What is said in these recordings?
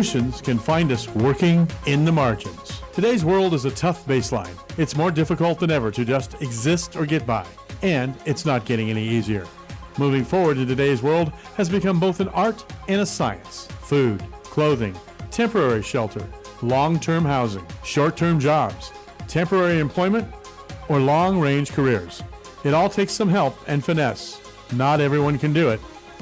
Solutions can find us working in the margins. Today's world is a tough baseline. It's more difficult than ever to just exist or get by, and it's not getting any easier. Moving forward in today's world has become both an art and a science. Food, clothing, temporary shelter, long-term housing, short-term jobs, temporary employment, or long-range careers. It all takes some help and finesse. Not everyone can do it.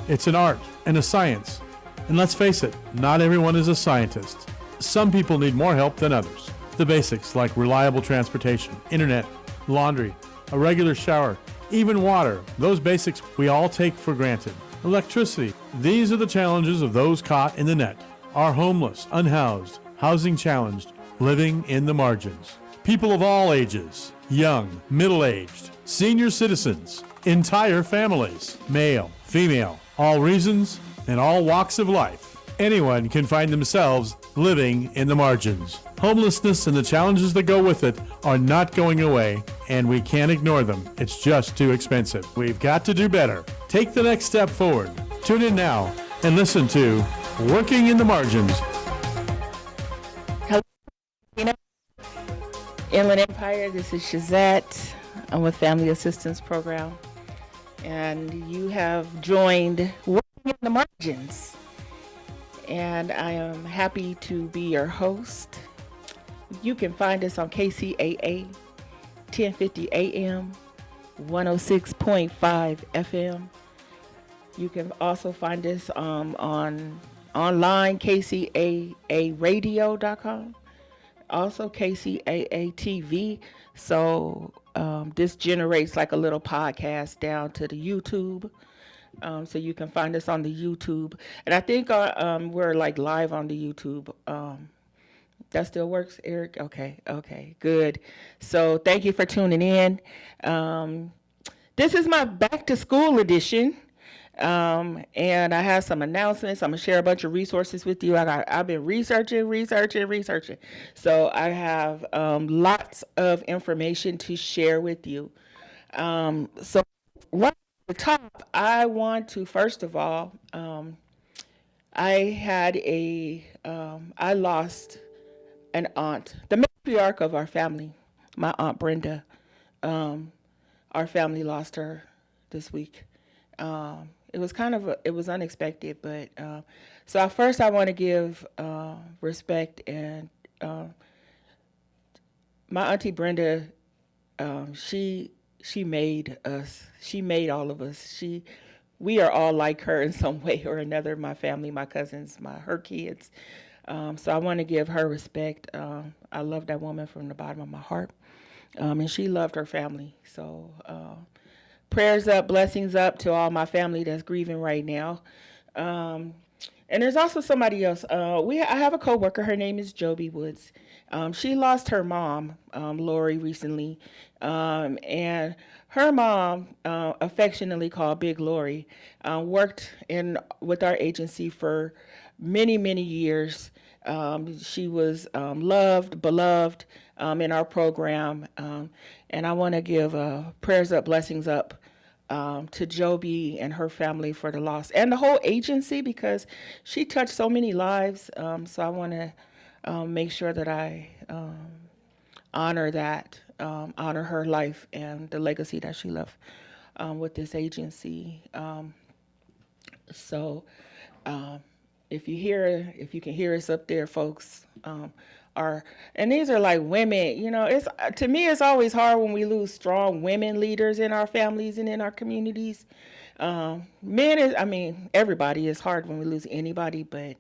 It's an art and a science. And let's face it, not everyone is a scientist. Some people need more help than others. The basics like reliable transportation, internet, laundry, a regular shower, even water, those basics we all take for granted. Electricity, these are the challenges of those caught in the net, are homeless, unhoused, housing challenged, living in the margins. People of all ages, young, middle-aged, senior citizens, entire families, male, female, all reasons and all walks of life. Anyone can find themselves living in the margins. Homelessness and the challenges that go with it are not going away, and we can't ignore them. It's just too expensive. We've got to do better. Take the next step forward. Tune in now and listen to Working in the Margins. Hello, Inland Empire. This is Shazette. I'm with Family Assistance Program, and you have joined Working in the Margins. And I am happy to be your host. You can find us on KCAA 1050 AM, 106.5 FM. You can also find us on online, kcaaradio.com, also KCAA TV. So this generates like a little podcast down to the YouTube. So you can find us on the YouTube. And I think we're like live on the YouTube. That still works, Eric? Okay, good. So thank you for tuning in. This is my back to school edition. And I have some announcements. I'm gonna share a bunch of resources with you. I've been researching. So I have lots of information to share with you. So right at the top, I want to first of all, I lost an aunt, the matriarch of our family, my Aunt Brenda. Our family lost her this week. It was unexpected, but so first I want to give respect and my Auntie Brenda. She made us. She made all of us. We are all like her in some way or another. My family, my cousins, her kids. So I want to give her respect. I love that woman from the bottom of my heart, and she loved her family. So. Prayers up, blessings up to all my family that's grieving right now. And there's also somebody else. I have a coworker. Her name is Joby Woods. She lost her mom, Lori, recently. And her mom, affectionately called Big Lori, worked with our agency for many, many years. She was loved, beloved in our program. And I want to give prayers up, blessings up to Joby and her family for the loss, and the whole agency, because she touched so many lives. So I want to make sure that I honor her life and the legacy that she left with this agency. So if you can hear us up there, folks, and these are like women, to me, it's always hard when we lose strong women leaders in our families and in our communities. Everybody is hard when we lose anybody, but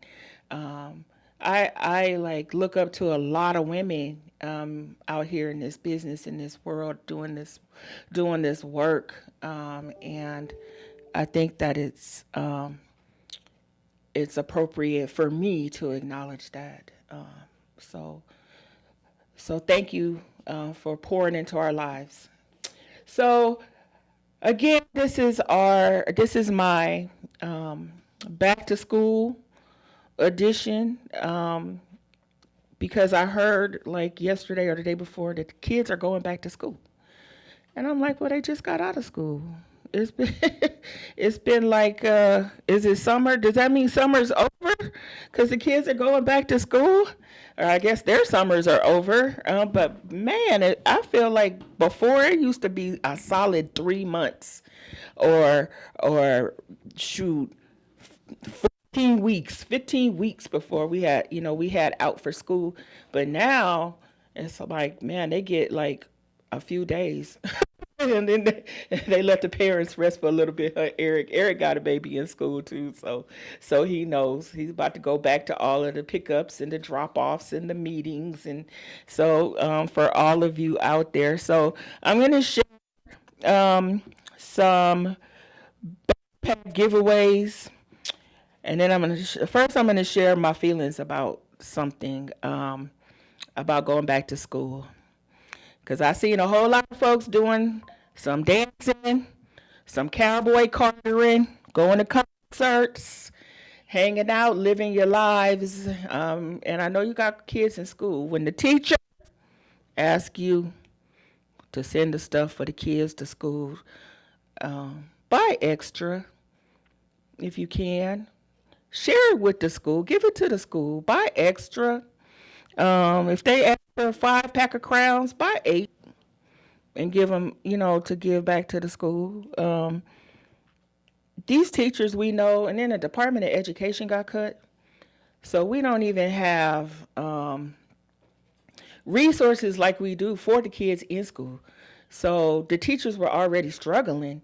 I like look up to a lot of women out here in this business, in this world, doing this work, and I think that it's appropriate for me to acknowledge that. So thank you for pouring into our lives. So again, this is my back to school edition, because I heard like yesterday or the day before that the kids are going back to school. And I'm like, well, they just got out of school. It's been it's been like is it summer? Does that mean summer's over? Because the kids are going back to school, or I guess their summers are over. But man, I feel like before it used to be a solid 3 months, or shoot, 15 weeks before we had out for school. But now it's like, man, they get like a few days. And then they let the parents rest for a little bit. Eric got a baby in school too, so he knows he's about to go back to all of the pickups and the drop offs and the meetings, and so for all of you out there, so I'm gonna share some backpack giveaways, and then first I'm gonna share my feelings about something about going back to school. Because I seen a whole lot of folks doing some dancing, some cowboy cartering, going to concerts, hanging out, living your lives. And I know you got kids in school. When the teacher asks you to send the stuff for the kids to school, buy extra if you can. Share it with the school. Give it to the school. Buy extra. If they ask for a 5 pack of crowns, buy 8 and give them, to give back to the school. These teachers we know, and then the Department of Education got cut, so we don't even have resources like we do for the kids in school. So the teachers were already struggling,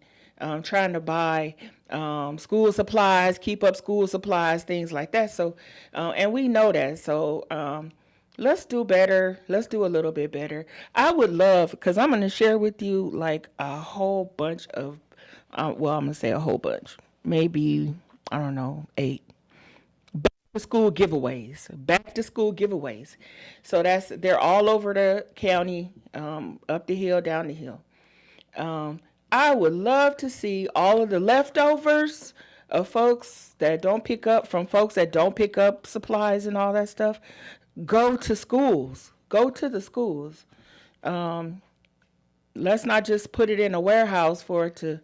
trying to buy school supplies, keep up school supplies, things like that. So, and we know that. So, let's do better. Let's do a little bit better. I would love, because I'm going to share with you like a whole bunch of, well, I'm going to say a whole bunch, maybe, I don't know, 8 back to school giveaways. Back to school giveaways. So they're all over the county, up the hill, down the hill. I would love to see all of the leftovers of folks that don't pick up, from folks that don't pick up supplies and all that stuff, go to schools. Go to the schools. Let's not just put it in a warehouse for it to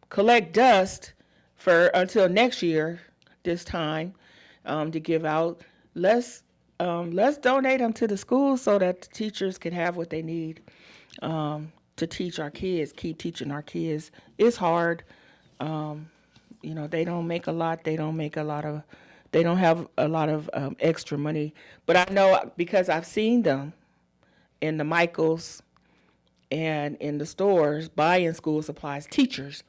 collect dust for until next year, this time, to give out. Let's donate them to the schools so that the teachers can have what they need to teach our kids, keep teaching our kids. It's hard. They don't make a lot. They don't have a lot of extra money. But I know, because I've seen them in the Michaels and in the stores buying school supplies, teachers.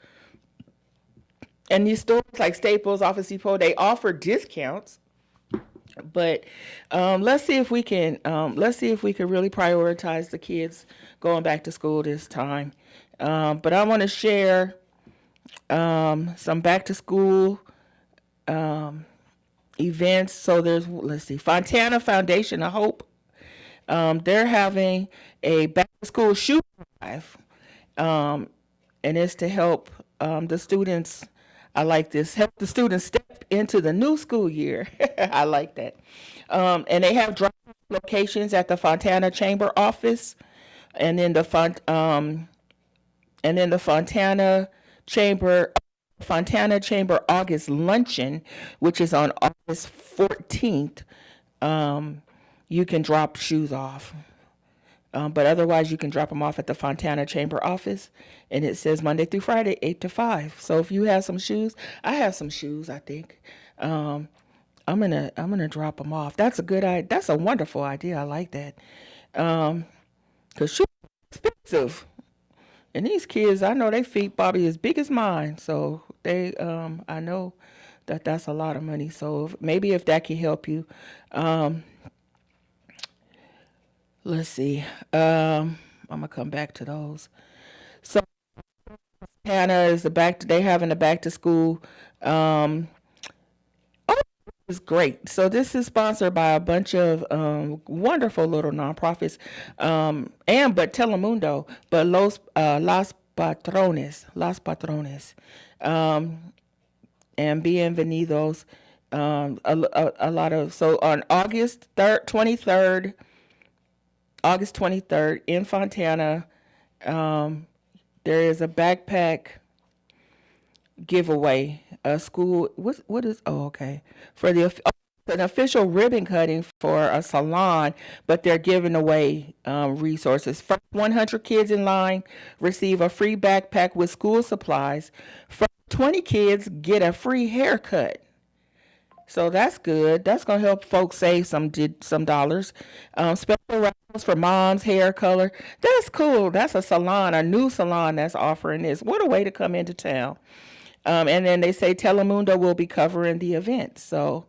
And these stores like Staples, Office Depot, they offer discounts. But let's see if we can really prioritize the kids going back to school this time. But I want to share some back to school events. So let's see, Fontana Foundation of Hope. They're having a back to school shoe drive, and it's to help the students. I like this. Help the students step into the new school year. I like that. And they have drop locations at the Fontana Chamber office, and then the Fontana Chamber August luncheon, which is on August 14th. You can drop shoes off. But otherwise, you can drop them off at the Fontana Chamber office, and it says Monday through Friday, 8 to 5. So if you have some shoes, I have some shoes, I think. I'm gonna drop them off. That's a good idea. That's a wonderful idea. I like that. 'Cause shoes are expensive, and these kids, I know their feet probably as big as mine. So I know that's a lot of money. So maybe if that can help you. Let's see. I'm gonna come back to those. So Hannah is they having a back to school. Oh, this is great. So this is sponsored by a bunch of wonderful little nonprofits, but Telemundo, but Las Patrones, and Bienvenidos. A lot of, so on August 23rd in Fontana, There is a backpack giveaway. A school. What is? Oh, okay. For the an official ribbon cutting for a salon, but they're giving away resources. First 100 kids in line receive a free backpack with school supplies. First 20 kids get a free haircut. So that's good. That's gonna help folks save some dollars. Special raffles for mom's hair color. That's cool. That's a salon, a new salon that's offering this. What a way to come into town. And then they say Telemundo will be covering the event. So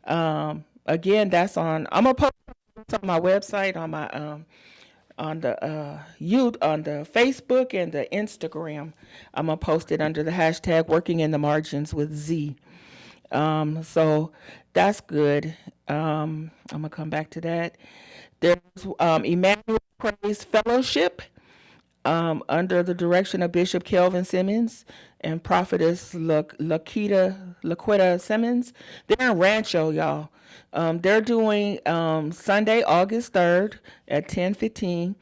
again, that's on. I'm gonna post it on my website, on the on the Facebook and the Instagram. I'm gonna post it under the hashtag Working in the Margins with Z. So that's good. I'm gonna come back to that. There's Emmanuel Praise Fellowship under the direction of Bishop Kelvin Simmons and Prophetess Laquita Simmons. They're in Rancho, y'all. They're doing Sunday, August 3rd at 10:15.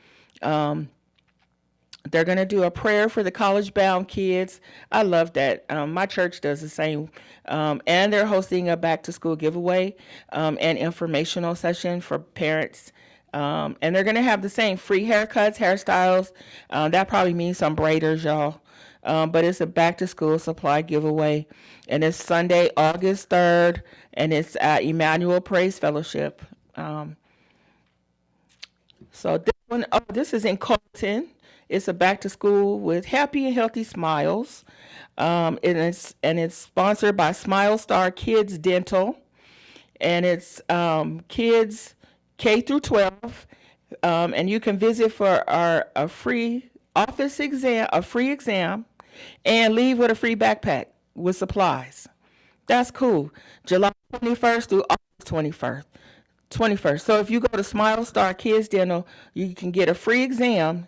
They're going to do a prayer for the college bound kids. I love that. My church does the same. And they're hosting a back to school giveaway and informational session for parents. And they're going to have the same free haircuts, hairstyles. That probably means some braiders, y'all. But it's a back to school supply giveaway. And it's Sunday, August 3rd. And it's at Emmanuel Praise Fellowship. So this one, oh, this is in Colton. It's a back to school with happy and healthy smiles. And it's sponsored by Smile Star Kids Dental. And it's kids K through 12. And you can visit for a free office exam, a free exam, and leave with a free backpack with supplies. That's cool. July 21st through August 21st. So if you go to Smile Star Kids Dental, you can get a free exam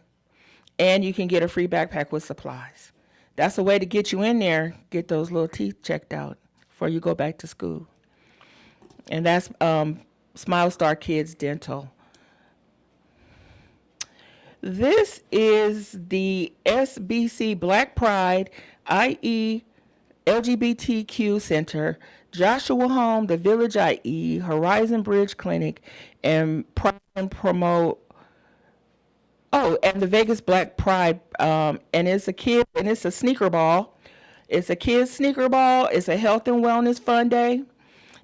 and you can get a free backpack with supplies. That's a way to get you in there, get those little teeth checked out before you go back to school. And that's Smile Star Kids Dental. This is the SBC Black Pride, i.e. LGBTQ Center, Joshua Home, the Village IE, Horizon Bridge Clinic, and Pride and Promote. Oh, and the Vegas Black Pride, and it's a sneaker ball. It's a kids sneaker ball. It's a health and wellness fun day.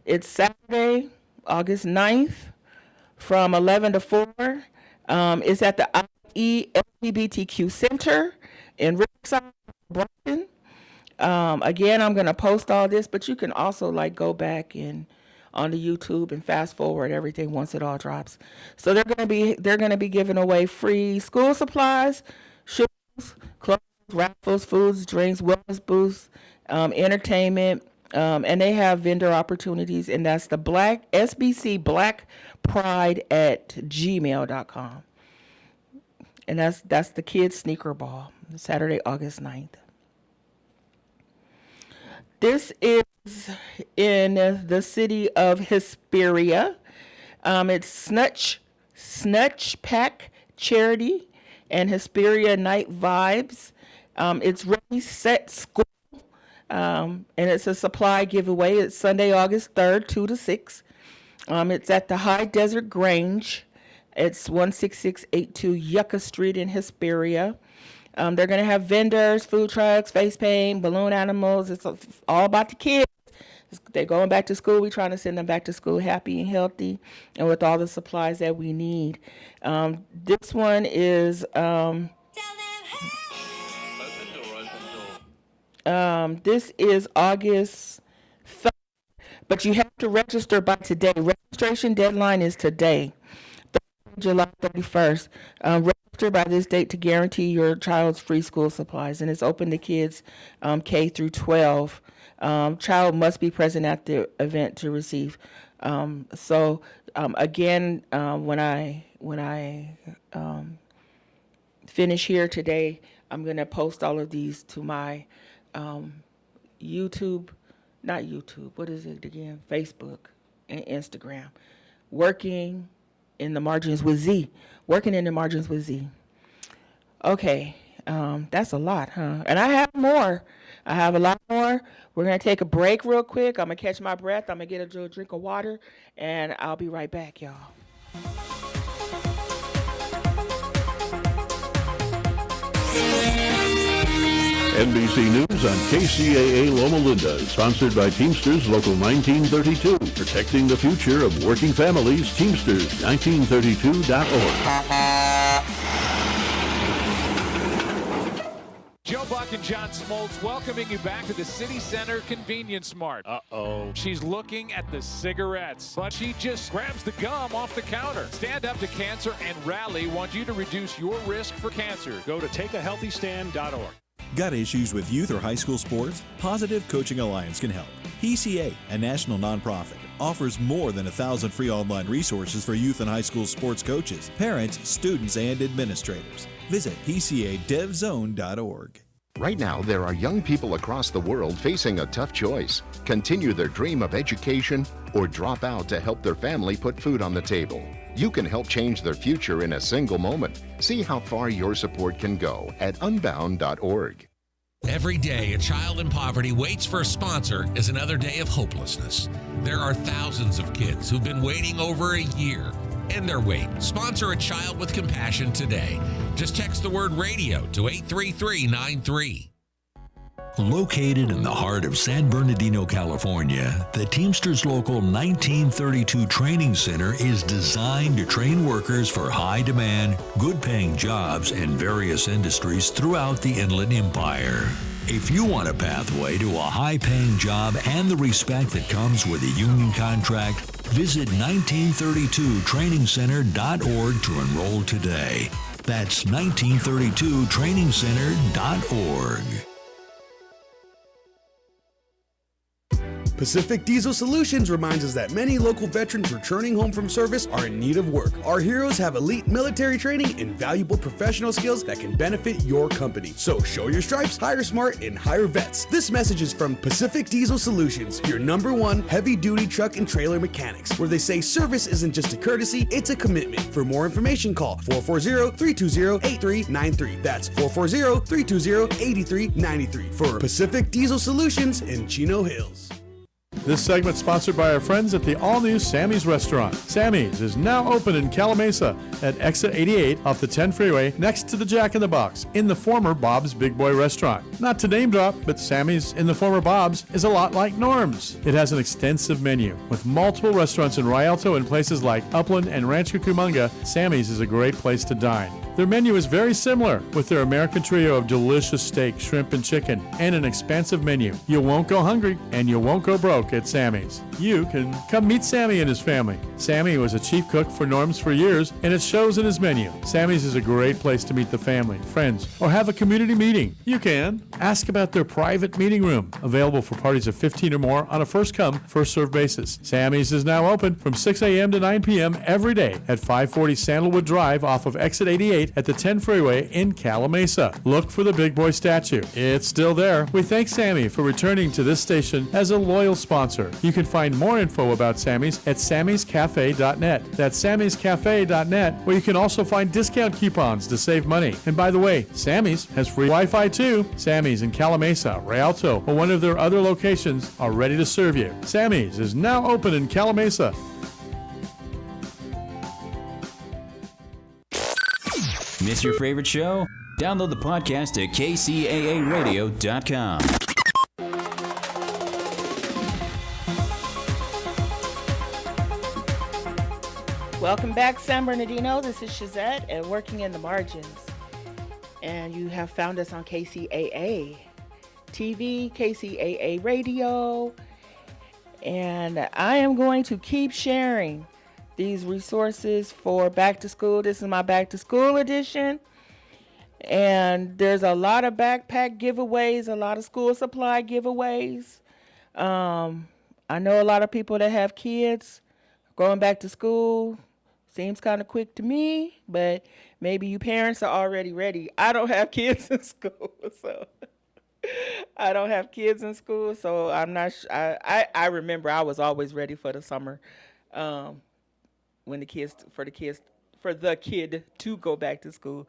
It's Saturday, August 9th from 11 to 4. It's at the IE LGBTQ Center in Riverside, Brooklyn. Again, I'm gonna post all this, but you can also go back and on the YouTube and fast forward everything once it all drops. So they're gonna be giving away free school supplies, shoes, clothes, raffles, foods, drinks, wellness booths, entertainment, and they have vendor opportunities, and that's the SBC Black Pride at gmail.com. And that's the kids sneaker ball, Saturday, August 9th. This is in the city of Hesperia. It's Snutch Pack Charity and Hesperia Night Vibes. It's Ready Set School. And it's a supply giveaway. It's Sunday, August 3rd, 2 to 6. It's at the High Desert Grange. It's 16682 Yucca Street in Hesperia. They're going to have vendors, food trucks, face paint, balloon animals. It's all about the kids. They're going back to school. We're trying to send them back to school happy and healthy and with all the supplies that we need. This one is this is August 3rd, but you have to register by today. Registration deadline is today, July 31st. Register by this date to guarantee your child's free school supplies, and it's open to kids K through 12. Child must be present at the event to receive. Again, when I finish here today, I'm gonna post all of these to my YouTube, not YouTube. What is it again? Facebook and Instagram. Working in the Margins with Z. Working in the Margins with Z. Okay. That's a lot, huh? And I have more. I have a lot more. We're going to take a break real quick. I'm going to catch my breath. I'm going to get a drink of water, and I'll be right back, y'all. NBC News on KCAA Loma Linda, sponsored by Teamsters Local 1932, protecting the future of working families. Teamsters1932.org. Joe Buck and John Smoltz welcoming you back to the City Center Convenience Mart. Uh-oh. She's looking at the cigarettes, but she just grabs the gum off the counter. Stand Up to Cancer and Rally want you to reduce your risk for cancer. Go to takeahealthystand.org. Got issues with youth or high school sports? Positive Coaching Alliance can help. PCA, a national nonprofit, offers more than 1,000 free online resources for youth and high school sports coaches, parents, students, and administrators. Visit PCADevZone.org. Right now, there are young people across the world facing a tough choice. Continue their dream of education or drop out to help their family put food on the table. You can help change their future in a single moment. See how far your support can go at unbound.org. Every day, a child in poverty waits for a sponsor is another day of hopelessness. There are thousands of kids who've been waiting over a year. End their wait. Sponsor a child with compassion today. Just text the word radio to 83393. Located in the heart of San Bernardino, California, the Teamsters Local 1932 Training Center is designed to train workers for high-demand, good-paying jobs in various industries throughout the Inland Empire. If you want a pathway to a high-paying job and the respect that comes with a union contract, visit 1932trainingcenter.org to enroll today. That's 1932trainingcenter.org. Pacific Diesel Solutions reminds us that many local veterans returning home from service are in need of work. Our heroes have elite military training and valuable professional skills that can benefit your company. So show your stripes, hire smart, and hire vets. This message is from Pacific Diesel Solutions, your #1 heavy-duty truck and trailer mechanics, where they say service isn't just a courtesy, it's a commitment. For more information, call 440-320-8393. That's 440-320-8393 for Pacific Diesel Solutions in Chino Hills. This segment sponsored by our friends at the all-new Sammy's Restaurant. Sammy's is now open in Calamasa at exit 88 off the 10 freeway next to the Jack in the Box in the former Bob's Big Boy Restaurant. Not to name drop, but Sammy's in the former Bob's is a lot like Norm's. It has an extensive menu. With multiple restaurants in Rialto and places like Upland and Rancho Cucamonga, Sammy's is a great place to dine. Their menu is very similar, with their American trio of delicious steak, shrimp, and chicken, and an expansive menu. You won't go hungry, and you won't go broke at Sammy's. You can come meet Sammy and his family. Sammy was a chief cook for Norm's for years, and it shows in his menu. Sammy's is a great place to meet the family, friends, or have a community meeting. You can ask about their private meeting room, available for parties of 15 or more on a first-come, first-served basis. Sammy's is now open from 6 a.m. to 9 p.m. every day at 540 Sandalwood Drive off of exit 88 at the 10 freeway in Calamasa. Look for the Big Boy statue. It's still there. We thank Sammy for returning to this station as a loyal sponsor. You can find more info about Sammy's at sammyscafe.net. That's sammyscafe.net, where you can also find discount coupons to save money. And by the way, Sammy's has free Wi-Fi too. Sammy's in Calamasa, Rialto, or one of their other locations are ready to serve you. Sammy's is now open in Calamasa. Miss your favorite show? Download the podcast at kcaaradio.com. Welcome back, San Bernardino. This is Shazette and Working in the Margins. And you have found us on KCAA TV, KCAA Radio. And I am going to keep sharing these resources for back to school. This is my back to school edition. And there's a lot of backpack giveaways, a lot of school supply giveaways. I know a lot of people that have kids going back to school. Seems kind of quick to me, but maybe you parents are already ready. I don't have kids in school, so I'm not. I remember I was always ready for the summer. When the kids for the kid to go back to school,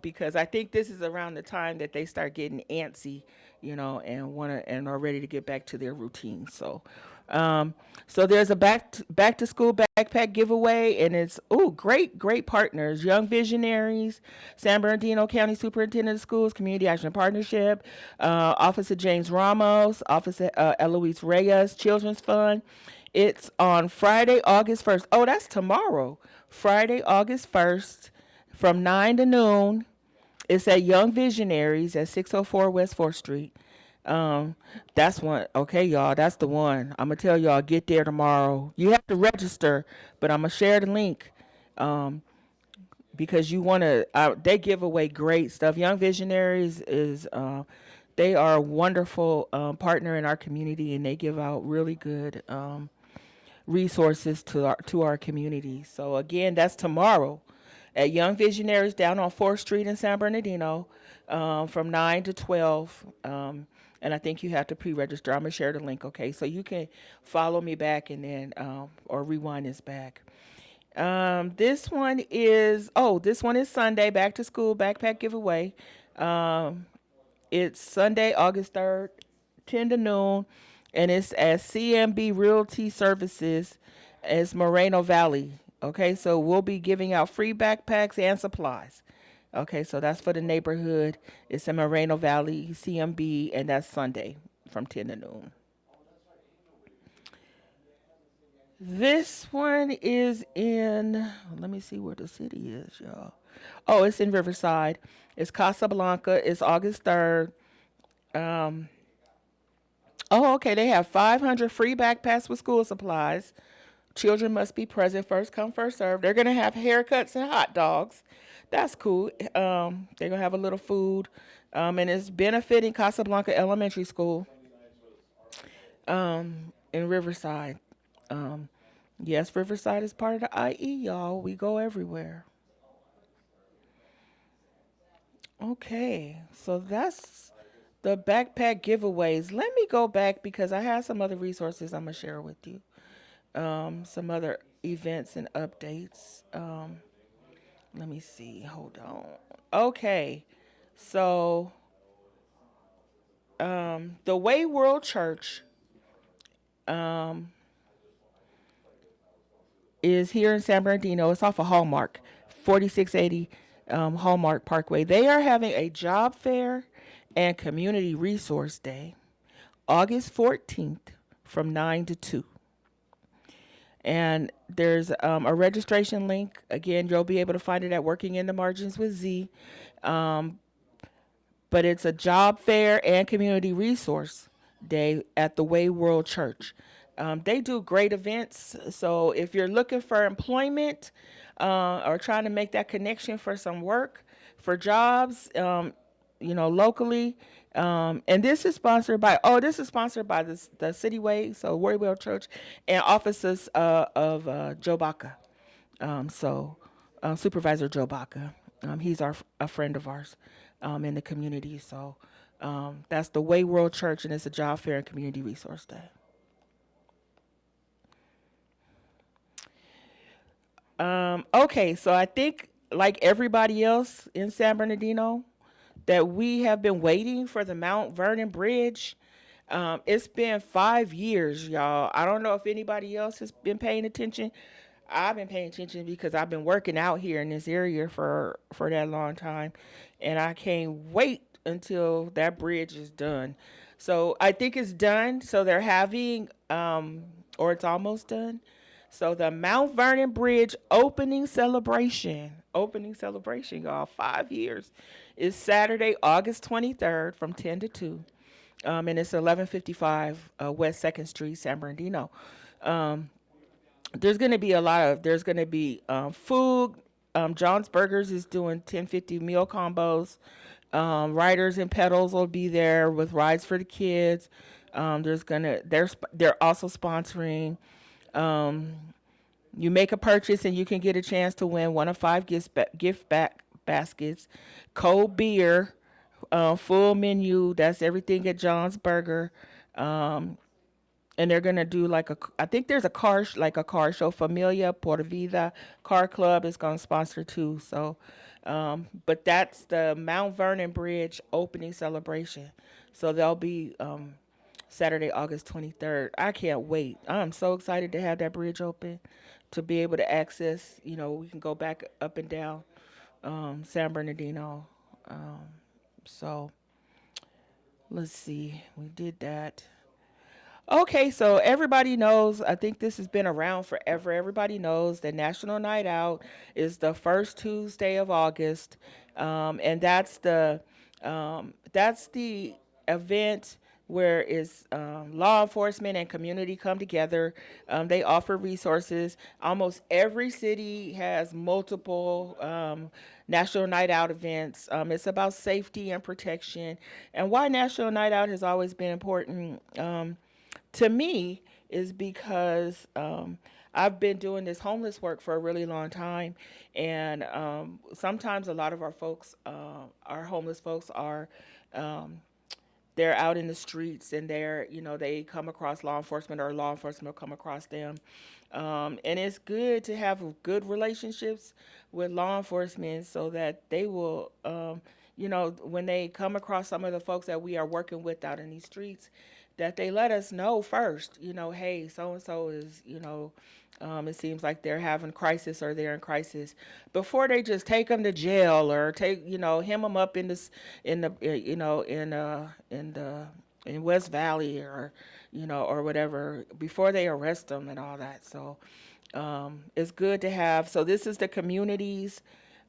because I think this is around the time that they start getting antsy, and are ready to get back to their routine. So there's a back to school backpack giveaway, and it's great partners: Young Visionaries, San Bernardino County Superintendent of Schools, Community Action Partnership, Office of James Ramos, Office of Eloise Reyes, Children's Fund. It's on Friday, August 1st. Oh, that's tomorrow. Friday, August 1st, from 9 to noon. It's at Young Visionaries at 604 West 4th Street. That's one. Okay, y'all, that's the one. I'm going to tell y'all, get there tomorrow. You have to register, but I'm going to share the link because you want to, they give away great stuff. Young Visionaries they are a wonderful partner in our community, and they give out really good resources to our community. So again, that's tomorrow at Young Visionaries down on 4th Street in San Bernardino, from 9 to 12. And I think you have to pre-register. I'm gonna share the link, okay? So you can follow me back and then or rewind this back. This one is Sunday, back to school backpack giveaway. It's Sunday, August 3rd, 10 to noon. And it's at CMB Realty Services as Moreno Valley. Okay, so we'll be giving out free backpacks and supplies. Okay, so that's for the neighborhood. It's in Moreno Valley, CMB, and that's Sunday from 10 to noon. This one is in, let me see where the city is, y'all. Oh, it's in Riverside. It's Casablanca. It's August 3rd. Okay, they have 500 free backpacks with school supplies. Children must be present, first come, first serve. They're going to have haircuts and hot dogs. That's cool. They're going to have a little food. And it's benefiting Casablanca Elementary School in Riverside. Yes, Riverside is part of the IE, y'all. We go everywhere. Okay, so that's the backpack giveaways. Let me go back because I have some other resources I'm going to share with you. Some other events and updates. Let me see. Hold on. Okay. So, the Way World Church is here in San Bernardino. It's off of Hallmark, 4680 Hallmark Parkway. They are having a job fair and community resource day, August 14th from 9 to 2. And there's a registration link. Again, you'll be able to find it at Working in the Margins with Z. But it's a job fair and community resource day at the Way World Church. They do great events. So if you're looking for employment or trying to make that connection for some work, for jobs, locally. And this is sponsored by the City Way, so Way World Church, and offices of Joe Baca. Supervisor Joe Baca. He's a friend of ours in the community. So that's the Way World Church, and it's a job fair and community resource day. Okay, so I think like everybody else in San Bernardino, that we have been waiting for the Mount Vernon Bridge. It's been 5 years, y'all. I don't know if anybody else has been paying attention. I've been paying attention because I've been working out here in this area for that long time. And I can't wait until that bridge is done. So I think it's done. So they're having, or it's almost done. So the Mount Vernon Bridge opening celebration, y'all, 5 years, is Saturday, August 23rd from 10 to 2. And it's 1155 West 2nd Street, San Bernardino. There's going to be food. John's Burgers is doing 1050 meal combos. Riders and Pedals will be there with rides for the kids. They're also sponsoring. You make a purchase and you can get a chance to win one of 5 gift baskets, cold beer, full menu. That's everything at John's Burger. and they're gonna do like I think there's a car show. Familia Porta Vida Car Club is gonna sponsor too. So, but that's the Mount Vernon Bridge opening celebration. So they'll be Saturday, August 23rd. I can't wait. I'm so excited to have that bridge open, to be able to access. We can go back up and down San Bernardino. So let's see. We did that. Okay, so everybody knows, I think this has been around forever. Everybody knows that National Night Out is the first Tuesday of August. And that's the event where is law enforcement and community come together. They offer resources. Almost every city has multiple National Night Out events. It's about safety and protection. And why National Night Out has always been important to me is because I've been doing this homeless work for a really long time, and sometimes a lot of our folks, our homeless folks, are they're out in the streets, and they come across law enforcement, or law enforcement will come across them, and it's good to have good relationships with law enforcement so that they will, when they come across some of the folks that we are working with out in these streets, that they let us know first, hey, so-and-so is, it seems like they're having crisis or they're in crisis, before they just take them to jail or hem them up in West Valley or whatever, before they arrest them and all that. So it's good to have. So this is the communities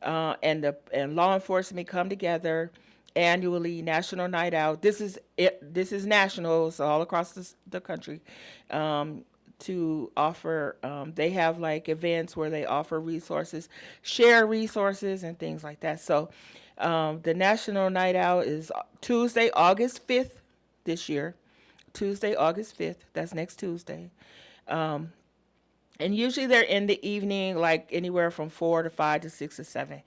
and law enforcement come together annually, National Night Out. This is national, so all across the country, to offer. They have like events where they offer resources, share resources, and things like that. So the National Night Out is Tuesday, August 5th this year. Tuesday, August 5th. That's next Tuesday. And usually they're in the evening, like anywhere from 4 to 5 to 6 to 7.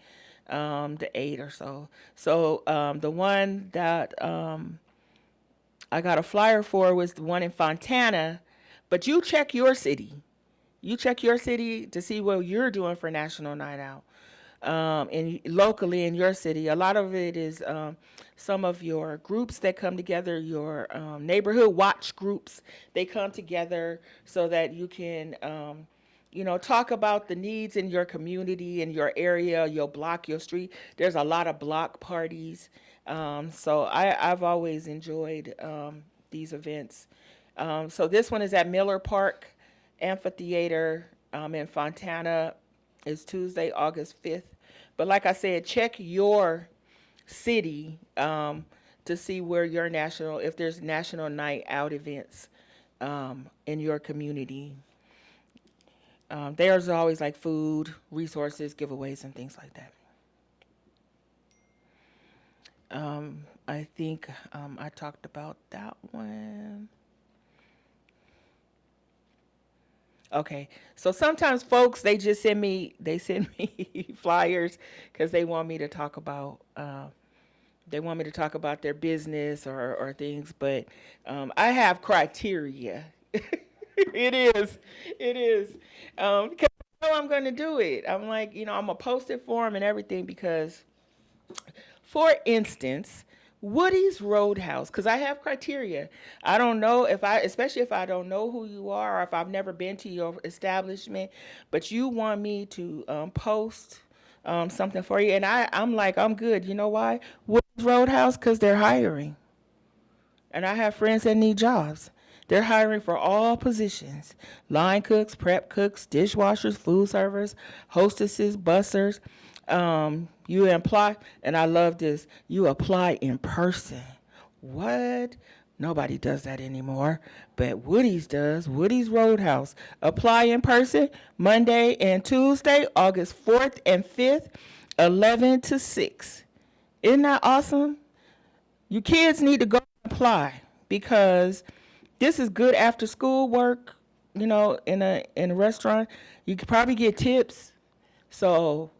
To 8 or so. So the one that I got a flyer for was the one in Fontana, but you check your city. You check your city to see what you're doing for National Night Out. And locally in your city, a lot of it is some of your groups that come together, your neighborhood watch groups. They come together so that you can talk about the needs in your community, in your area, your block, your street. There's a lot of block parties. So I've always enjoyed these events. So this one is at Miller Park Amphitheater in Fontana. It's Tuesday, August 5th. But like I said, check your city to see where if there's National Night Out events in your community. There's always like food, resources, giveaways, and things like that. I think I talked about that one. Okay, so sometimes folks, they send me flyers because they want me to talk about their business or things, but I have criteria. It is. Because I know I'm going to do it. I'm like, I'm going to post it for them and everything because, for instance, Woody's Roadhouse, because I have criteria. I don't know especially if I don't know who you are or if I've never been to your establishment, but you want me to post something for you. And I'm like, I'm good. You know why? Woody's Roadhouse, because they're hiring. And I have friends that need jobs. They're hiring for all positions: line cooks, prep cooks, dishwashers, food servers, hostesses, bussers. You apply, and I love this, you apply in person. What? Nobody does that anymore, but Woody's does. Woody's Roadhouse. Apply in person Monday and Tuesday, August 4th and 5th, 11 to 6. Isn't that awesome? You kids need to go apply because this is good after school work, in a restaurant. You could probably get tips. So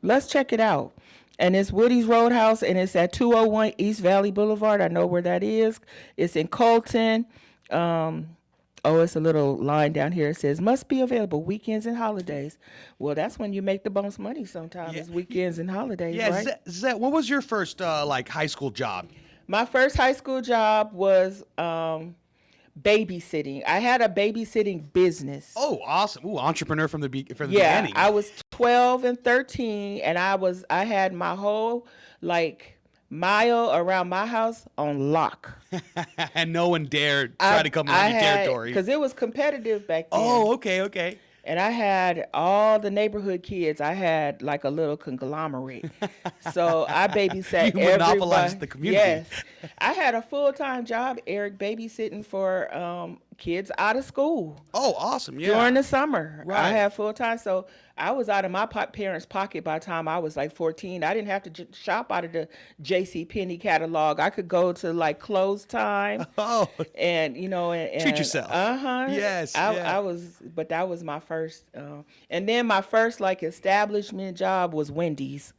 let's check it out. And it's Woody's Roadhouse, and it's at 201 East Valley Boulevard. I know where that is. It's in Colton. Oh, it's a little line down here. It says, must be available weekends and holidays. Well, that's when you make the most money sometimes, is weekends and holidays, Yeah, right? Zette, what was your first like high school job? My first high school job was babysitting. I had a babysitting business. Oh, awesome! Ooh, entrepreneur from the Yeah, beginning. I was 12 and 13, and I had my whole mile around my house on lock. And no one dared try to come on your territory. Because it was competitive back then. Oh, okay. And I had all the neighborhood kids. I had like a little conglomerate. So I babysat You everybody. monopolized the community. Yes. I had a full-time job, Eric, babysitting for kids out of school. Oh, awesome! Yeah. During the summer. Right. I had full-time. So I was out of my parents' pocket by the time I was like 14. I didn't have to shop out of the J.C. Penney catalog. I could go to like close time. Oh. And, and Treat yourself. Uh-huh. Yes. But that was my first. And then my first like establishment job was Wendy's.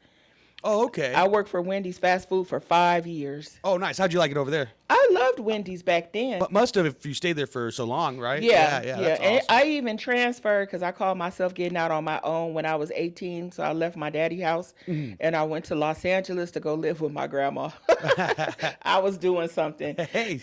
Oh, okay. I worked for Wendy's fast food for 5 years. Oh, nice. How'd you like it over there? I loved Wendy's back then. But must have if you stayed there for so long, right? Yeah. That's And awesome. I even transferred because I called myself getting out on my own when I was 18. So I left my daddy's house and I went to Los Angeles to go live with my grandma. I was doing something. Hey.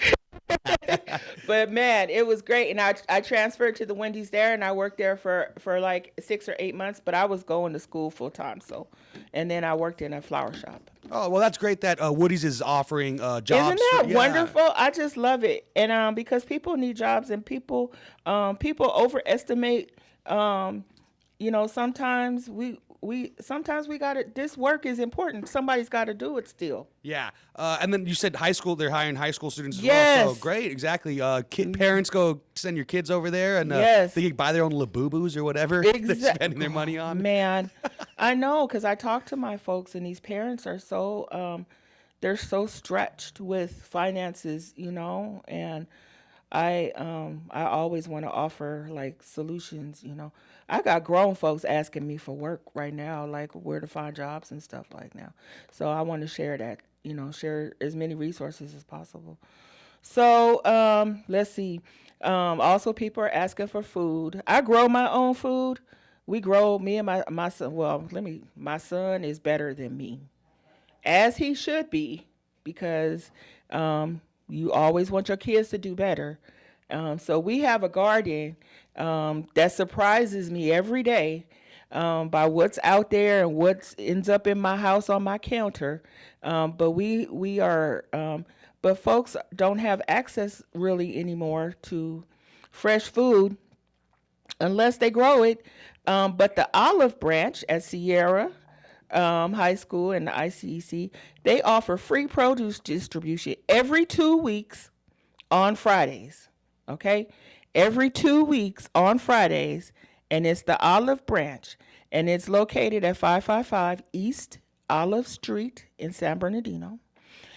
But man, it was great. And I transferred to the Wendy's there and I worked there for like 6 or 8 months, but I was going to school full time. So, and then I worked in a flower shop. Oh, well, that's great that Woody's is offering jobs. Isn't that Yeah. wonderful? I just love it. And because people need jobs and people overestimate, sometimes sometimes we got to, this work is important. Somebody's got to do it still. Yeah. And then you said high school, they're hiring high school students as Yes. well. So great. Exactly. Parents go send your kids over there and Yes. they can buy their own Labubus or whatever they're spending their money on. Man, I know, because I talk to my folks and these parents are so, they're so stretched with finances, and I always want to offer like solutions, I got grown folks asking me for work right now, like where to find jobs and stuff like now. So I want to share that, share as many resources as possible. So let's see. Also, people are asking for food. I grow my own food. We grow, me and my son. Well, my son is better than me, as he should be, because you always want your kids to do better. So we have a garden that surprises me every day by what's out there and what ends up in my house on my counter. But we are, but folks don't have access really anymore to fresh food unless they grow it. But the Olive Branch at Sierra High School and the ICEC, they offer free produce distribution every 2 weeks on Fridays. Okay? Every 2 weeks on Fridays, and it's the Olive Branch, and it's located at 555 East Olive Street in San Bernardino,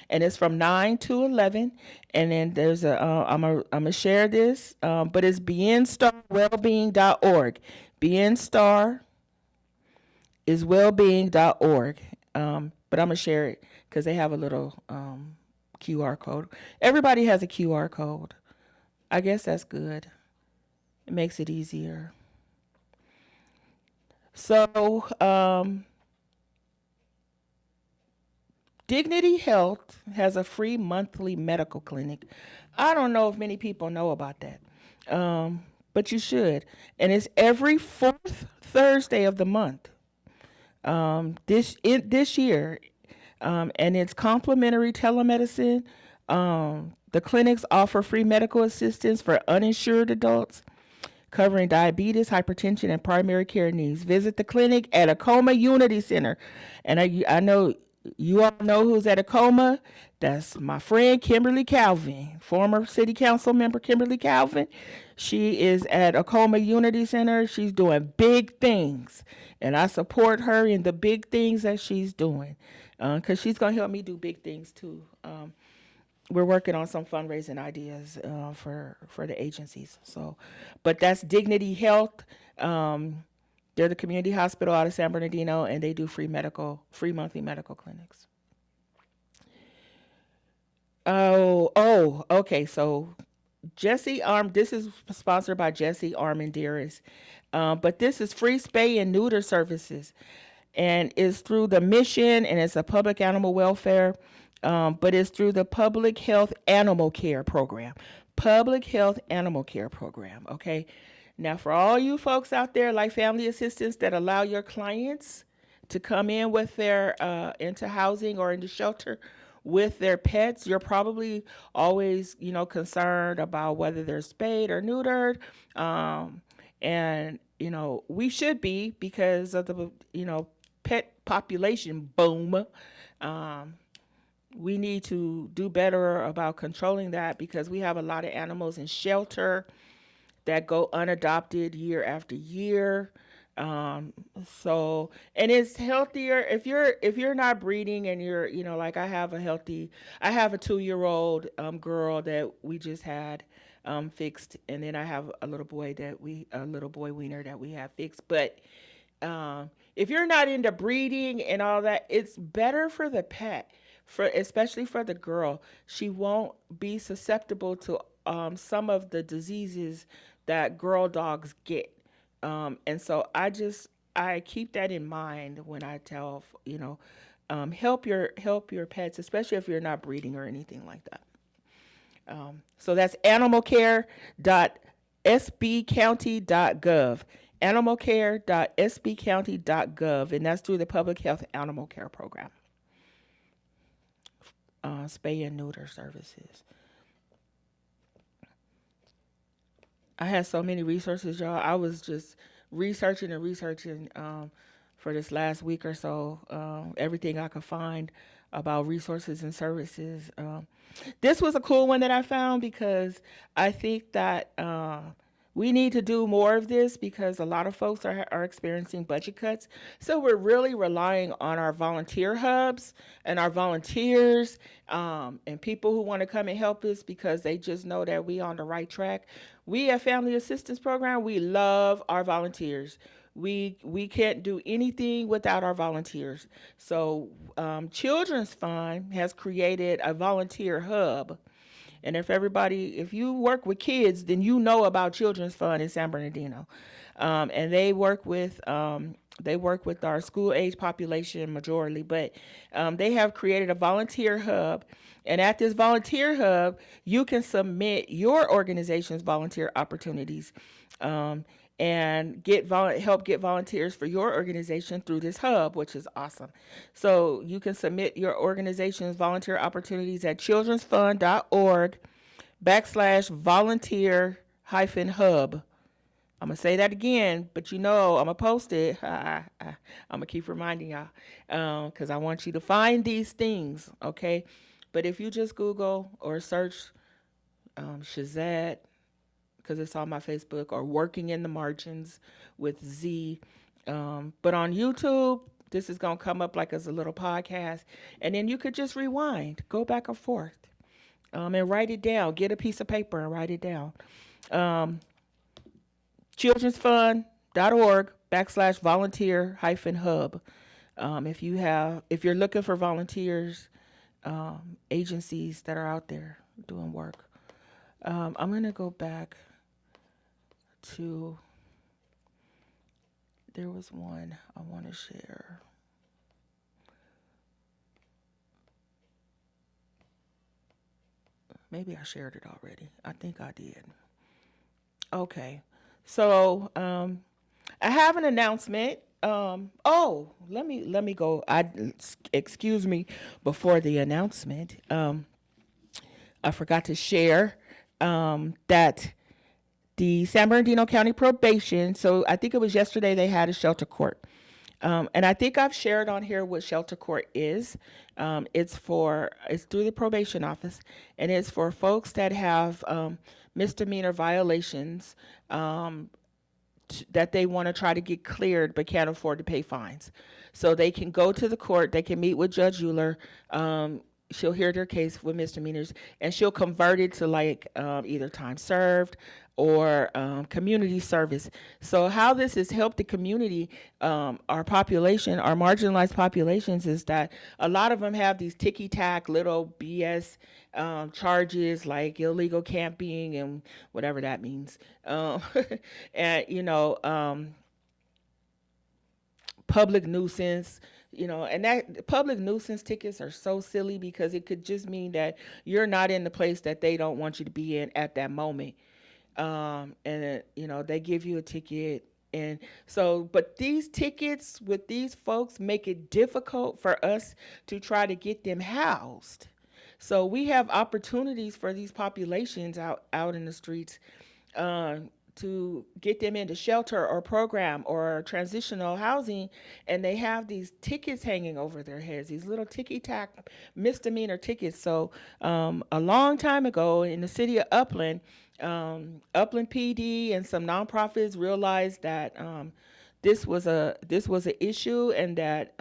and it's from 9 to 11. And then there's I'm gonna share this, but it's BeInStarWellbeing.org. BeInStar is wellbeing.org, but I'm gonna share it because they have a little QR code. Everybody has a QR code. I guess that's good. It makes it easier. So, Dignity Health has a free monthly medical clinic. I don't know if many people know about that, but you should. And it's every fourth Thursday of the month this year. And it's complimentary telemedicine. The clinics offer free medical assistance for uninsured adults, covering diabetes, hypertension, and primary care needs. Visit the clinic at Acoma Unity Center. And I know you all know who's at Acoma. That's my friend Kimberly Calvin, former city council member Kimberly Calvin. She is at Acoma Unity Center. She's doing big things, and I support her in the big things that she's doing, because she's going to help me do big things too. We're working on some fundraising ideas for the agencies. So, but that's Dignity Health. They're the community hospital out of San Bernardino, and they do free monthly medical clinics. Oh, okay. So Jesse Arm. This is sponsored by Jesse Armendariz, but this is free spay and neuter services, and it's through the mission, and it's a public animal welfare, but it's through the Public Health Animal Care Program. Public Health Animal Care Program. Okay. Now, for all you folks out there like family assistants that allow your clients to come in with their into housing or into shelter with their pets, you're probably always, concerned about whether they're spayed or neutered. And, we should be, because of the, pet population boom. We need to do better about controlling that, because we have a lot of animals in shelter that go unadopted year after year. So, and it's healthier if you're not breeding, and you're, like I have a 2-year-old girl that we just had fixed, and then I have a little boy wiener that we have fixed. But if you're not into breeding and all that, it's better for the pet, especially for the girl. She won't be susceptible to some of the diseases that girl dogs get. And so I keep that in mind when I tell, help your pets, especially if you're not breeding or anything like that. So that's animalcare.sbcounty.gov, animalcare.sbcounty.gov, and that's through the Public Health Animal Care Program. Spay and neuter services. I had so many resources, y'all. I was just researching for this last week or so, everything I could find about resources and services. This was a cool one that I found, because I think that we need to do more of this, because a lot of folks are experiencing budget cuts. So we're really relying on our volunteer hubs and our volunteers, and people who want to come and help us, because they just know that we on the right track. We at Family Assistance Program, we love our volunteers. We can't do anything without our volunteers. So Children's Fund has created a volunteer hub. And if you work with kids, then you know about Children's Fund in San Bernardino. And they work with our school age population majorly, but they have created a volunteer hub. And at this volunteer hub, you can submit your organization's volunteer opportunities, and help get volunteers for your organization through this hub, which is awesome. So you can submit your organization's volunteer opportunities at children'sfund.org/volunteer-hub. I'm going to say that again, but I'm going to post it. I'm going to keep reminding y'all, because I want you to find these things, okay? But if you just Google or search Shazad, because it's on my Facebook, or Working in the Margins with Z. But on YouTube, this is going to come up like as a little podcast. And then you could just rewind, go back and forth, and write it down. Get a piece of paper and write it down. children'sfund.org/volunteer-hub. If you're looking for volunteers, agencies that are out there doing work. I'm going to go back to, there was one I want to share. Maybe I shared it already. I think I did. Okay. So, I have an announcement. Let me go. Excuse me before the announcement. I forgot to share that the San Bernardino County Probation, so I think it was yesterday, they had a shelter court. And I think I've shared on here what shelter court is. It's through the probation office, and it's for folks that have misdemeanor violations that they want to try to get cleared but can't afford to pay fines. So they can go to the court, they can meet with Judge Euler, she'll hear their case with misdemeanors, and she'll convert it to like either time served or community service. So how this has helped the community, our population, our marginalized populations, is that a lot of them have these ticky-tack little BS charges like illegal camping and whatever that means. And, public nuisance, and that public nuisance tickets are so silly because it could just mean that you're not in the place that they don't want you to be in at that moment. They give you a ticket. And so, but these tickets with these folks make it difficult for us to try to get them housed. So we have opportunities for these populations out in the streets to get them into shelter or program or transitional housing, and they have these tickets hanging over their heads, these little ticky-tack misdemeanor tickets. So a long time ago in the city of Upland, Upland PD and some nonprofits realized that this was an issue, and that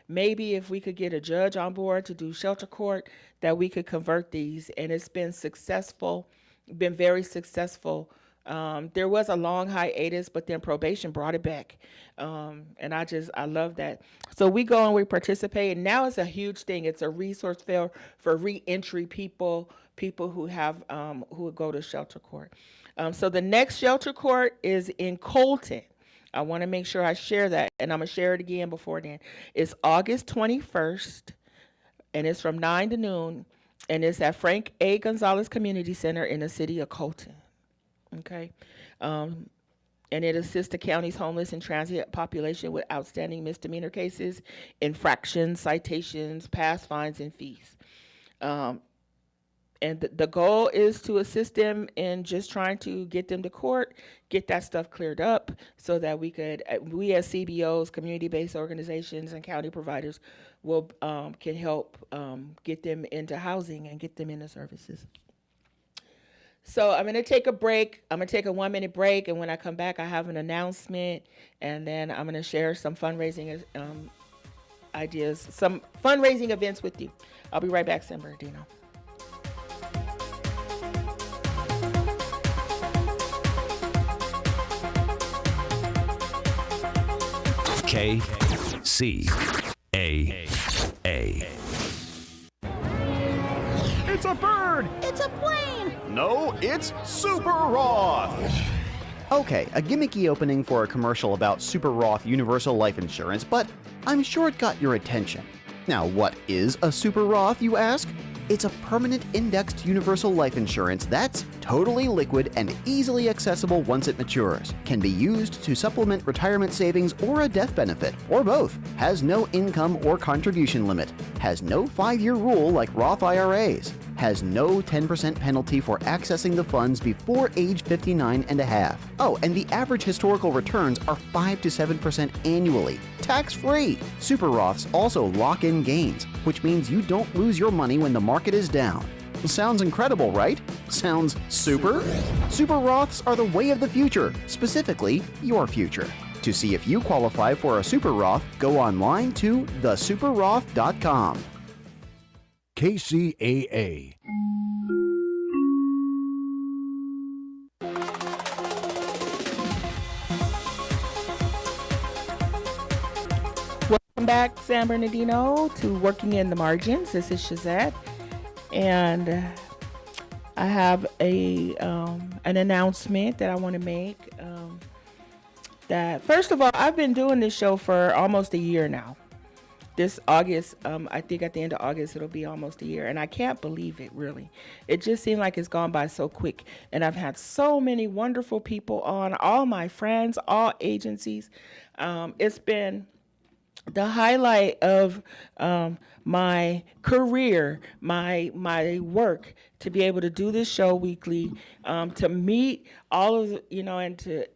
maybe if we could get a judge on board to do shelter court, that we could convert these, and it's been successful, been very successful. There was a long hiatus, but then probation brought it back. And I love that. So we go and we participate. And now it's a huge thing. It's a resource fair for reentry people who have, who would go to shelter court. So the next shelter court is in Colton. I want to make sure I share that, and I'm going to share it again before then. It's August 21st, and it's from 9 to noon, and it's at Frank A. Gonzalez Community Center in the city of Colton. Okay. And it assists the county's homeless and transient population with outstanding misdemeanor cases, infractions, citations, past fines, and fees. And the goal is to assist them in just trying to get them to court, get that stuff cleared up so that we as CBOs, community-based organizations, and county providers can help get them into housing and get them into services. So I'm going to take a break. I'm going to take a 1-minute break. And when I come back, I have an announcement. And then I'm going to share some fundraising ideas, some fundraising events with you. I'll be right back, San Bernardino. KCAA. It's a bird! It's a plane! No, it's Super Roth! Okay, a gimmicky opening for a commercial about Super Roth Universal Life Insurance, but I'm sure it got your attention. Now, what is a Super Roth, you ask? It's a permanent indexed universal life insurance that's totally liquid and easily accessible once it matures. Can be used to supplement retirement savings or a death benefit, or both. Has no income or contribution limit. Has no 5-year rule like Roth IRAs. Has no 10% penalty for accessing the funds before age 59 and a half. Oh, and the average historical returns are 5 to 7% annually, tax-free. Super Roths also lock in gains, which means you don't lose your money when the market is down. Sounds incredible, right? Sounds super? Super Roths are the way of the future, specifically your future. To see if you qualify for a Super Roth, go online to thesuperroth.com. KCAA. Welcome back, San Bernardino, to Working in the Margins. This is Shazette, and I have an announcement that I want to make. That first of all, I've been doing this show for almost a year now. This August, I think at the end of August, it'll be almost a year. And I can't believe it, really. It just seemed like it's gone by so quick. And I've had so many wonderful people on, all my friends, all agencies. It's been the highlight of my career, my work, to be able to do this show weekly, to meet all of, and to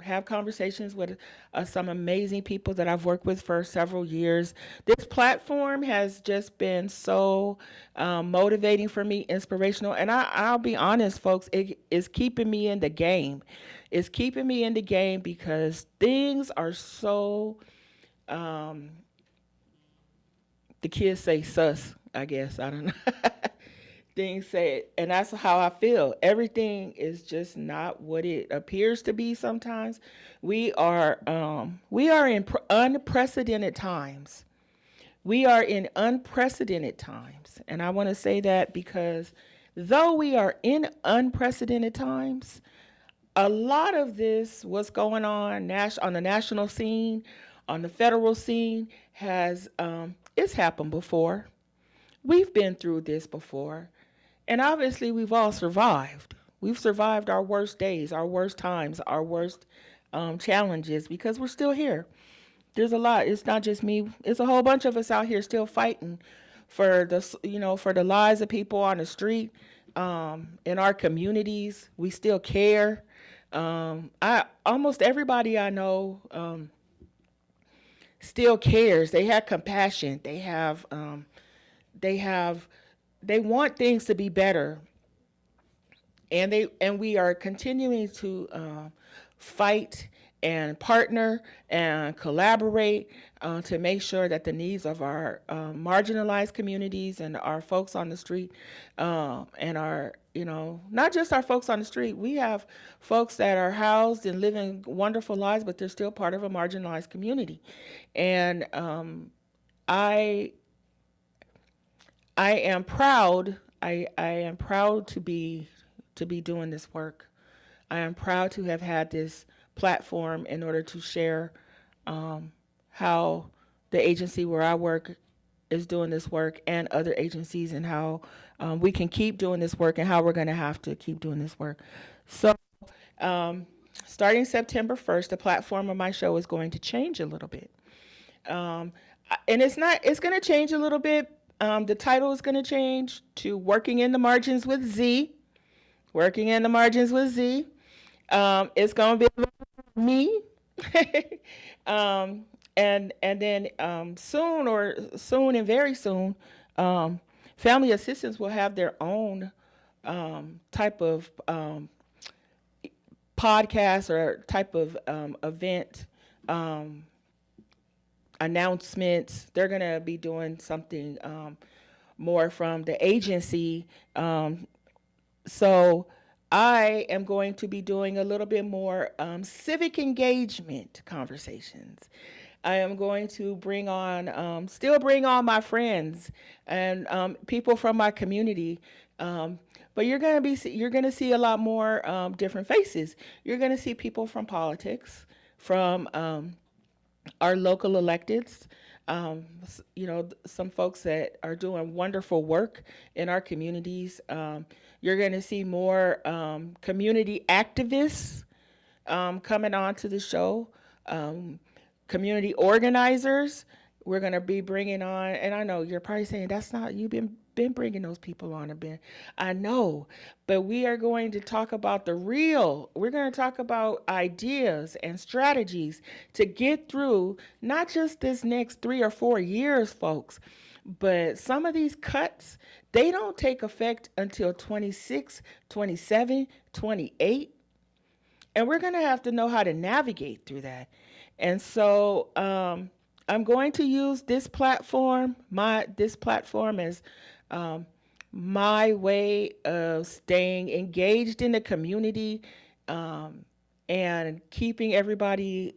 have conversations with some amazing people that I've worked with for several years. This platform has just been so motivating for me, inspirational. And I'll be honest, folks, it is keeping me in the game. It's keeping me in the game because things are so the kids say sus, I guess. I don't know. Things say, and that's how I feel. Everything is just not what it appears to be sometimes. We are in unprecedented times. We are in unprecedented times. And I want to say that because though we are in unprecedented times, a lot of this, what's going on the national scene, on the federal scene, it's happened before. We've been through this before. And obviously, we've all survived. We've survived our worst days, our worst times, our worst challenges, because we're still here. There's a lot. It's not just me. It's a whole bunch of us out here still fighting for the lives of people on the street, in our communities. We still care. Almost everybody I know still cares. They have compassion. They want things to be better, and we are continuing to fight and partner and collaborate to make sure that the needs of our marginalized communities and our folks on the street, and our, not just our folks on the street. We have folks that are housed and living wonderful lives, but they're still part of a marginalized community. And I am proud. I am proud to be doing this work. I am proud to have had this platform in order to share how the agency where I work is doing this work, and other agencies, and how we can keep doing this work, and how we're going to have to keep doing this work. So starting September 1st, the platform of my show is going to change a little bit. And it's going to change a little bit. The title is going to change to Working in the Margins with Z. Working in the Margins with Z. It's going to be me. And then soon and very soon, family assistants will have their own type of podcast or type of event announcements. They're going to be doing something more from the agency. So I am going to be doing a little bit more civic engagement conversations. I am going to still bring on my friends and people from my community. But you're going to see a lot more different faces. You're going to see people from politics, from our local electeds, some folks that are doing wonderful work in our communities. You're going to see more community activists coming on to the show, community organizers. We're going to be bringing on, and I know you're probably saying, that's not, you've been bringing those people on. I know, but we are going to talk about we're going to talk about ideas and strategies to get through not just this next 3 or 4 years, folks, but some of these cuts, they don't take effect until 26, 27, 28. And we're going to have to know how to navigate through that. And so I'm going to use this platform, as my way of staying engaged in the community, and keeping everybody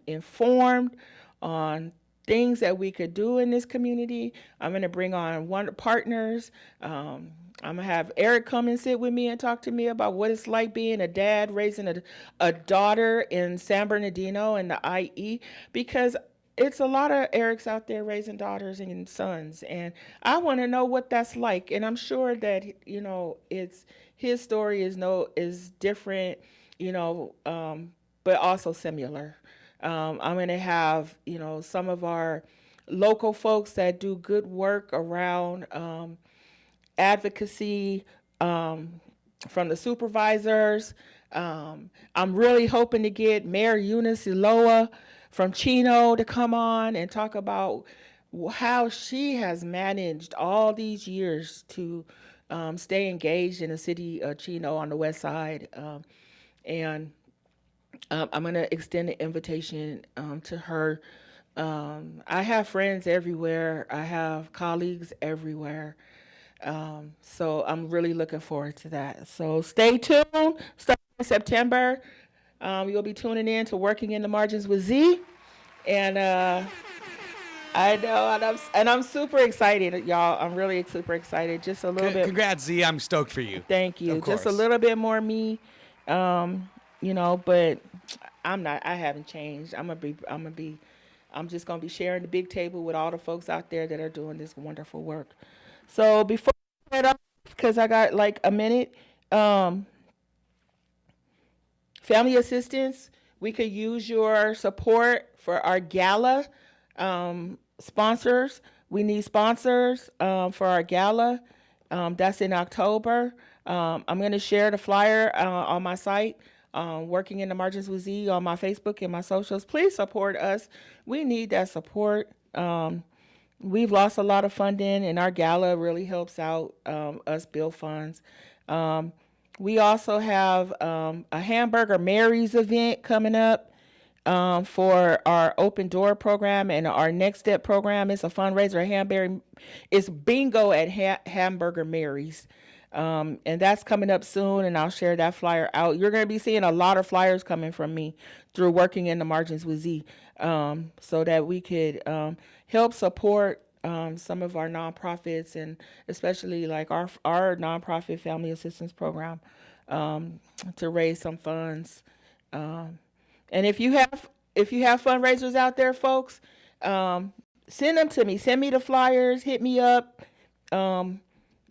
informed on things that we could do in this community. I'm going to bring on partners. I'm going to have Eric come and sit with me and talk to me about what it's like being a dad, raising a daughter in San Bernardino and the IE, because it's a lot of Erics out there raising daughters and sons, and I want to know what that's like. And I'm sure that it's his story is different, but also similar. I'm going to have some of our local folks that do good work around advocacy, from the supervisors. I'm really hoping to get Mayor Eunice Iloa from Chino to come on and talk about how she has managed all these years to stay engaged in the city of Chino on the west side. And I'm going to extend the invitation to her I have friends everywhere. I have colleagues everywhere. So I'm really looking forward to that. So stay tuned. Starting in September, you'll be tuning in to Working in the Margins with Z. And I know, and I'm super excited, y'all. I'm really super excited. Just a little bit. Congrats, Z. I'm stoked for you. Thank you. Of course. Just a little bit more me, but I'm not. I haven't changed. I'm just gonna be sharing the big table with all the folks out there that are doing this wonderful work. So before I head off, because I got like a minute, family assistance, we could use your support for our gala. Sponsors, we need sponsors for our gala. That's in October. I'm going to share the flyer on my site, Working in the Margins with Z, on my Facebook and my socials. Please support us. We need that support. We've lost a lot of funding, and our gala really helps out us build funds. We also have a Hamburger Mary's event coming up for our Open Door program, and our Next Step program is a fundraiser. It's bingo at Hamburger Mary's. And that's coming up soon, and I'll share that flyer out. You're going to be seeing a lot of flyers coming from me through Working in the Margins with Z, so that we could help support some of our nonprofits, and especially like our nonprofit family assistance program, to raise some funds. And if you have fundraisers out there, folks, send them to me. Send me the flyers. Hit me up.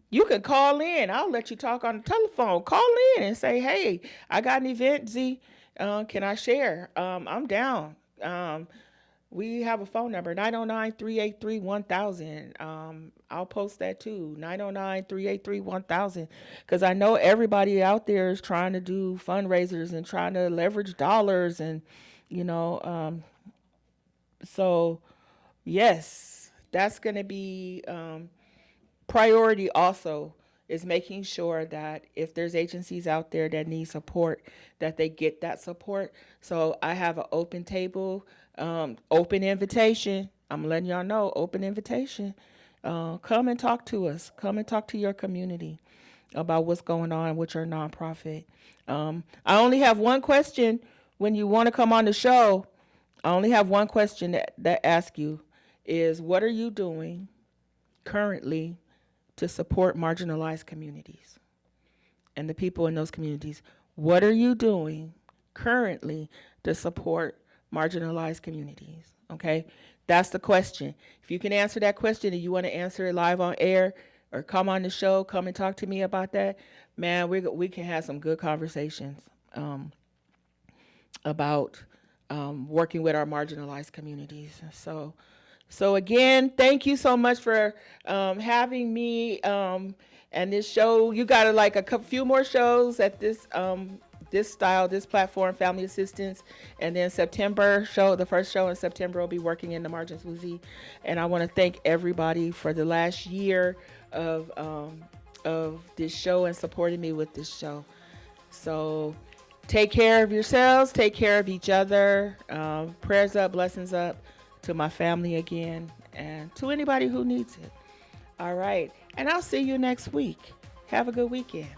You can call in. I'll let you talk on the telephone. Call in and say, hey, I got an event, Z. Can I share? I'm down. We have a phone number, 909-383-1000. I'll post that too, 909-383-1000, because I know everybody out there is trying to do fundraisers and trying to leverage dollars, and, so yes, that's going to be priority also, is making sure that if there's agencies out there that need support, that they get that support. So I have an open table, open invitation. I'm letting y'all know, open invitation. Come and talk to us. Come and talk to your community about what's going on with your nonprofit. I only have one question when you want to come on the show. I only have one question that asks you is, what are you doing currently to support marginalized communities and the people in those communities? What are you doing currently to support marginalized communities? Okay, that's the question. If you can answer that question and you want to answer it live on air or come on the show, come and talk to me about that, man, we can have some good conversations about working with our marginalized communities. So again, thank you so much for having me and this show. You got a few more shows at this platform, Family Assistance, and then the first show in September will be Working in the Margins with Z. And I want to thank everybody for the last year of this show and supporting me with this show. So take care of yourselves, take care of each other. Prayers up, blessings up to my family again, and to anybody who needs it. All right, and I'll see you next week. Have a good weekend.